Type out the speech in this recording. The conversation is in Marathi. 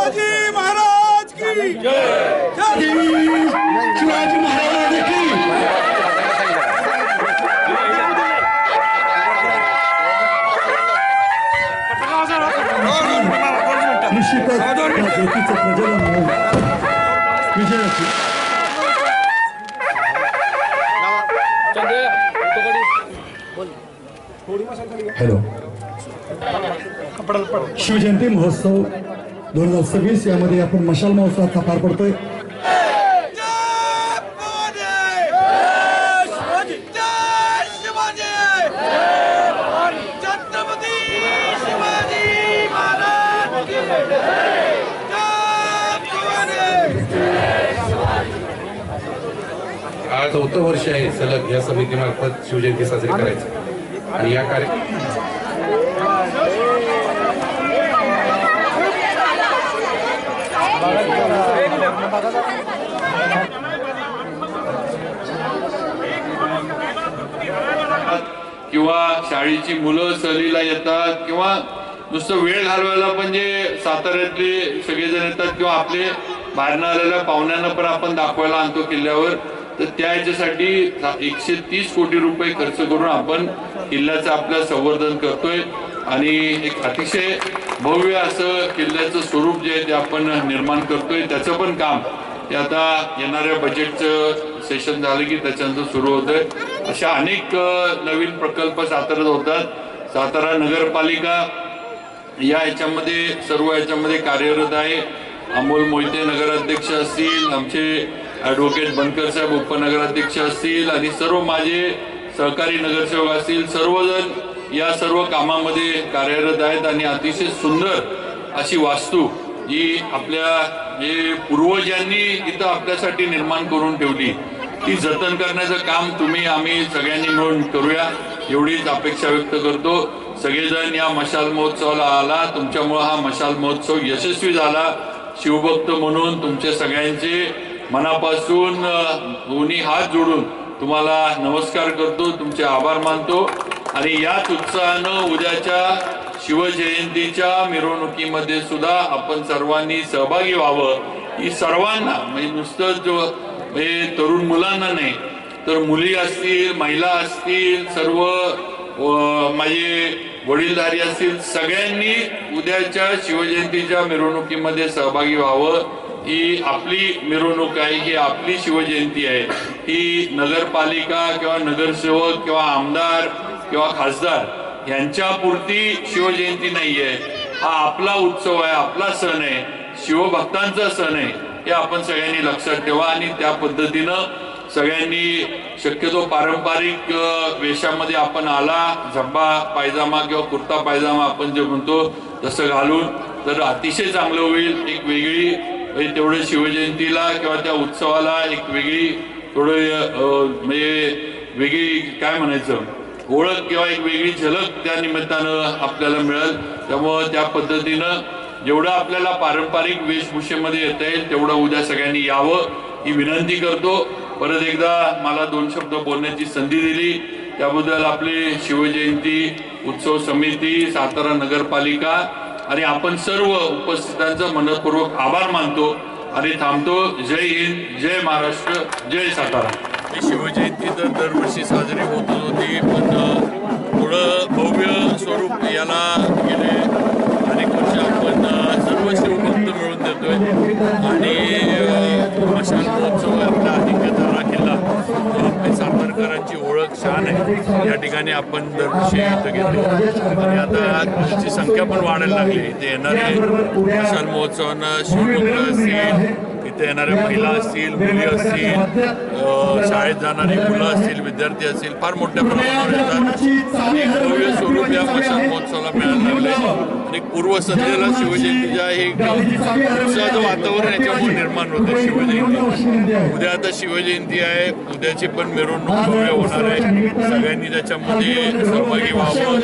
शिवाजी महाराज की शिवाजी महाराज की निश्चितच ज्योतीचं प्रज्वलन होऊन विजयाची हॅलो शिवजयंती महोत्सव 2026 यामध्ये आपण मशाल महोत्सवाचा पार पडतोय। आज 4थं वर्ष आहे सलग या समितीमार्फत शिवजयंती साजरी करायची आणि या किंवा शाळेची मुलं सहलीला येतात किंवा नुसतं वेळ घालवायला पण जे साताऱ्यातले सगळेजण येतात किंवा आपले बाहेरनं आलेल्या पाहुण्यांना पण आपण दाखवायला आणतो किल्ल्यावर, तर त्या ह्याच्यासाठी 130 कोटी रुपये खर्च करून आपण किल्ल्याचं आपलं संवर्धन करतोय आणि एक अतिशय भव्य असं किल्ल्याचं स्वरूप जे आहे ते आपण निर्माण करतोय। त्याचं पण काम ते आता येणाऱ्या बजेटचं सेशन झालं की त्याच्यानंतर सुरू होतंय। अशा अनेक नवीन प्रकल्प साताऱ्यात होतात। सातारा नगरपालिका या ह्याच्यामध्ये सर्व ह्याच्यामध्ये कार्यरत आहे। अमोल मोहिते नगराध्यक्ष असतील, आमचे ॲडव्होकेट बनकर साहेब उपनगराध्यक्ष असतील आणि सर्व माझे सहकारी नगरसेवक असतील, सर्वजण या सर्व कामामध्ये कार्यरत आहेत आणि अतिशय सुंदर अशी वास्तू जी आपल्या जे पूर्वजांनी इथं आपल्यासाठी निर्माण करून ठेवली ती जतन करण्याचं काम तुम्ही आम्ही सगळ्यांनी मिळून करूया एवढीच अपेक्षा व्यक्त करतो। सगळेजण या मशाल महोत्सवाला आला, तुमच्यामुळे हा मशाल महोत्सव यशस्वी झाला। शिवभक्त म्हणून तुमचे सगळ्यांचे मनापासून दोन्ही हात जोडून तुम्हाला नमस्कार करतो, तुमचे आभार मानतो आणि याच उत्साहानं उद्याच्या शिवजयंतीच्या मिरवणुकीमध्ये सुद्धा आपण सर्वांनी सहभागी व्हावं। ही सर्वांना म्हणजे नुसतं जो तरुण मुलांना नाही तर मुली असतील, महिला असतील, सर्व माझे वडीलधारी असतील, सगळ्यांनी उद्याच्या शिवजयंतीच्या मिरवणुकीमध्ये सहभागी व्हावं। ही आपली मिरवणूक आहे, ही आपली शिवजयंती आहे। ही नगरपालिका किंवा नगरसेवक किंवा आमदार किंवा खासदार यांच्या पुरती शिवजयंती नाहीये, हा आपला उत्सव आहे, आपला सण आहे, शिवभक्तांचा सण आहे। हे आपण सगळ्यांनी लक्षात ठेवा आणि त्या पद्धतीनं सगळ्यांनी शक्यतो पारंपरिक वेशामध्ये आपण आला, झब्बा पायजामा किंवा कुर्ता पायजामा आपण जे म्हणतो तसं घालून तर अतिशय चांगलं होईल। एक वेगळी तेवढं शिवजयंतीला किंवा त्या उत्सवाला एक वेगळी थोडं म्हणजे वेगळी काय म्हणायचं ओळख किंवा एक वेगळी झलक त्या निमित्तानं आपल्याला मिळेल। त्यामुळं त्या पद्धतीनं जेवढं आपल्याला पारंपरिक वेशभूषेमध्ये येता येईल तेवढं उद्या सगळ्यांनी यावं ही विनंती करतो। परत एकदा मला 2 शब्द बोलण्याची संधी दिली त्याबद्दल आपले शिवजयंती उत्सव समिती, सातारा नगरपालिका आणि आपण सर्व उपस्थितांचा मनपूर्वक आभार मानतो आणि थांबतो। जय हिंद, जय महाराष्ट्र, जय सातारा। शिवजयंती तर दरवर्षी साजरी होत होती पण थोडं भव्य स्वरूप याला गेले अनेक वर्ष आपण सर्व शिवभक्त मिळून देतोय आणि मशाल महोत्सव आपला अधिकतारा किल्ला आपले सातारकरांची ओळख शान आहे। या ठिकाणी आपण दरवर्षी इथं घेतो आणि आता त्याची संख्या पण वाढायला लागली। इथे येणारे मशाल महोत्सवांना शिवभक्त असतील, इथे येणाऱ्या महिला असतील, मुली असतील, शाळेत जाणारी मुलं असतील, विद्यार्थी असतील, फार मोठ्या प्रमाणावर येतात आणि भव्य स्वरूप या मशाल महोत्सवाला मिळायला लागले आणि पूर्वसंध्येला शिवजयंतीच्या एक उत्साहाचं वातावरण याच्यामुळे निर्माण होतं। शिवजयंती उद्या आता शिवजयंती आहे, उद्याची पण मिरवणूक भव्य होणार आहे, सगळ्यांनी त्याच्यामध्ये सहभागी व्हावं।